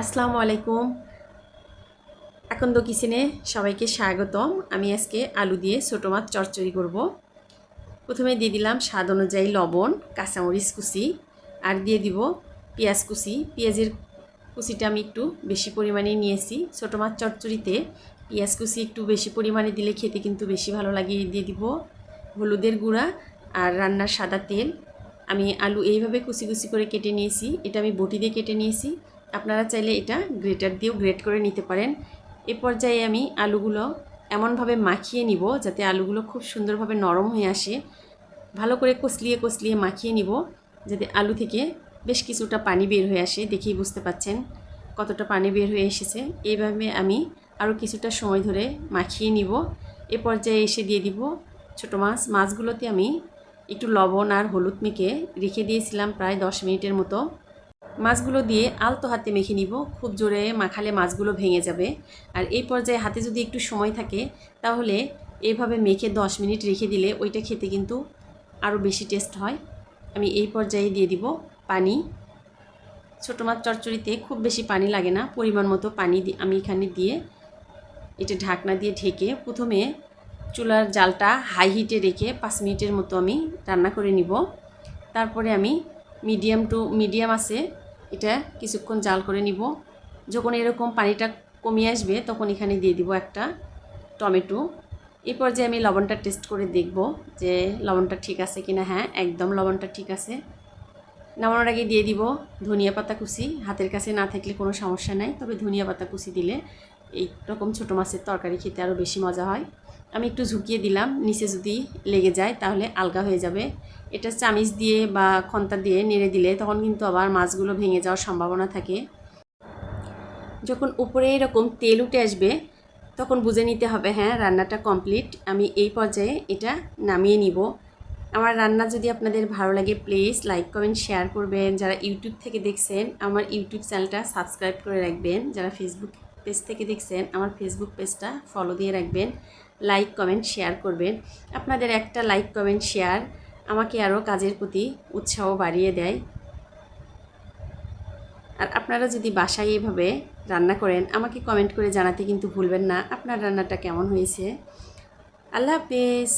আসসালামু আলাইকুম। আকন্দ কিচেনে সবাইকে স্বাগতম। আমি আজকে আলু দিয়ে ছোটো মাছ চচ্চড়ি করব। প্রথমে দিয়ে দিলাম স্বাদ অনুযায়ী লবণ, কাঁচামরিচ কুচি আর দিয়ে দিব পেঁয়াজ কুচি। পেঁয়াজের কুচিটা আমি একটু বেশি পরিমাণে নিয়েছি। ছোটো মাছ চচ্চড়িতে পেঁয়াজ কুচি একটু বেশি পরিমাণে দিলে খেতে কিন্তু বেশি ভালো লাগে। দিয়ে দিব হলুদের গুঁড়া আর রান্নার সাদা তেল। আমি আলু এইভাবে কুচি কুচি করে কেটে নিয়েছি। এটা আমি বটি দিয়ে কেটে নিয়েছি। আপনারা চাইলে এটা গ্রেটার দিয়েও গ্রেট করে নিতে পারেন। এ পর্যায়ে আমি আলুগুলো এমনভাবে মাখিয়ে নিব যাতে আলুগুলো খুব সুন্দরভাবে নরম হয়ে আসে। ভালো করে কষলিয়ে কষলিয়ে মাখিয়ে নিব যাতে আলু থেকে বেশ কিছুটা পানি বের হয়ে আসে। দেখেই বুঝতে পাচ্ছেন কতটা পানি বের হয়ে এসেছে। এইভাবে আমি আরও কিছুটা সময় ধরে মাখিয়ে নিব। এ পর্যায়ে এসে দিয়ে দিব ছোটো মাছগুলোতে আমি একটু লবণ আর হলুদ মেখে রেখে দিয়েছিলাম প্রায় 10 মিনিটের মতো। মাছগুলো দিয়ে আলতো হাতে মেখে নিব। খুব জোরে মাখালে মাছগুলো ভেঙে যাবে। আর এই পর্যায়ে হাতে যদি একটু সময় থাকে তাহলে এইভাবে মেখে 10 মিনিট রেখে দিলে ওইটা খেতে কিন্তু আরও বেশি টেস্ট হয়। আমি এই পর্যায়ে দিয়ে দিব পানি। ছোটো মাছ চচ্চড়িতে খুব বেশি পানি লাগে না, পরিমাণ মতো পানি আমি এখানে দিয়ে এটা ঢাকনা দিয়ে ঢেকে প্রথমে চুলার জালটা হাই হিটে রেখে 5 মিনিটের মতো আমি রান্না করে নিব। তারপরে আমি মিডিয়াম আছে এটা কিছুক্ষণ জাল করে নিব। যখন এরকম পানিটা কমে আসবে তখন এখানে দিয়ে দিব একটা টমেটো। এই পর্যায়ে আমি লবণটা টেস্ট করে দেখব যে লবণটা ঠিক আছে কিনা। হ্যাঁ, একদম লবণটা ঠিক আছে। নামানোর আগে দিয়ে দিব ধনিয়া পাতা কুচি। হাতের কাছে না থাকলে কোনো সমস্যা নাই, তবে ধনিয়া পাতা কুচি দিলে এই রকম ছোটো মাছের তরকারি খেতে আরও বেশি মজা হয়। আমি একটু ঝুঁকিয়ে দিলাম, নিচে যদি লেগে যায় তাহলে আলগা হয়ে যাবে। এটা চামিচ দিয়ে বা খন্তা দিয়ে নেড়ে দিলে তখন কিন্তু আবার মাছগুলো ভেঙে যাওয়ার সম্ভাবনা থাকে। যখন উপরে এরকম তেল উঠে আসবে তখন বুঝে নিতে হবে হ্যাঁ রান্নাটা কমপ্লিট। আমি এই পর্যায়ে এটা নামিয়ে নিব। আমার রান্না যদি আপনাদের ভালো লাগে প্লিজ লাইক কমেন্ট শেয়ার করবেন। যারা ইউটিউব থেকে দেখছেন আমার ইউটিউব চ্যানেলটা সাবস্ক্রাইব করে রাখবেন। যারা ফেসবুক পেজ থেকে দেখছেন আমার ফেসবুক পেজটা ফলো দিয়ে রাখবেন। লাইক কমেন্ট শেয়ার করবেন। আপনাদের একটা লাইক কমেন্ট শেয়ার আমাকে আরও কাজের প্রতি উৎসাহ বাড়িয়ে দেয়। আর আপনারা যদি বাসায় এভাবে রান্না করেন আমাকে কমেন্ট করে জানাতে কিন্তু ভুলবেন না আপনার রান্নাটা কেমন হয়েছে। আল্লাহ হাফেজ।